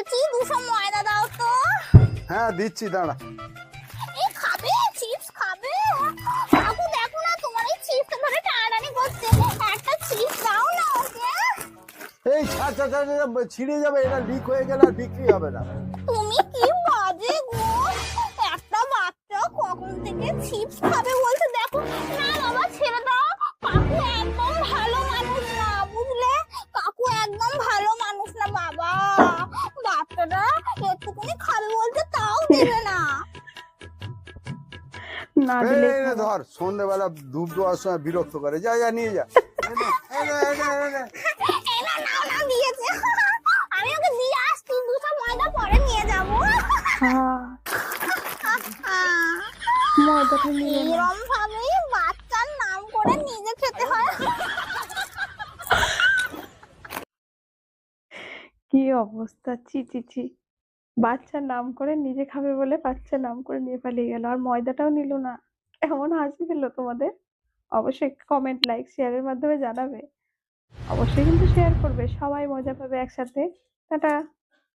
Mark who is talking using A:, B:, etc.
A: দিচ্ছি, 200 ময়দা দাও তো।
B: হ্যাঁ দিচ্ছি, দাঁড়া।
A: এই খাবে চিপস খাবে? কাকু দেখো না, তোমার এই চিপস ধরে টানাটানি করছে, একটা চিপস দাও না ওকে।
B: এই ছাড় ছাড় ছাড় ছাড়, ছিঁড়ে যাবে, এটা লিক হয়ে গেলে আর বিক্রি হবে না।
A: তুমি কি বাজে গো, একটা বাচ্চা কখন থেকে চিপস খাবে বলছে। দেখো না বাবা, ছেড়ে দাও, কাকু একদম ভালো মানুষ না, বুঝলে? কাকু একদম ভালো মানুষ না বাবা, বাচ্চাটা একটুকুনি খাবে বলছে তাও দেবে না।
C: না দিলে
B: এই নে ধর, সন্ধ্যেবেলা ধূপ দেওয়ার সময় বিরক্ত করে, যা যা নিয়ে যা। এই নে, এই নে, এই নে, এই নে।
A: এই না নাও না, দিয়েছে। আমি ওকে দিয়ে আসছি, 200 ময়দা পরে নিয়ে যাবো।
C: হ্যাঁ ময়দাটা নিয়ে না।
A: এরম ভাবে বাচ্চার নাম করে নিজে খেতে হয়।
C: কি অবস্থা, ছি ছি ছি। বাচ্চার নাম করে নিজে খাবে বলে বাচ্চার নাম করে নিয়ে পালিয়ে গেল, আর ময়দাটাও নিল না। কেমন হাসি পেলো তোমাদের? অবশ্যই কমেন্ট, লাইক, শেয়ারের মাধ্যমে জানাবে। অবশ্যই কিন্তু শেয়ার করবে, সবাই মজা পাবে একসাথে। টাটা।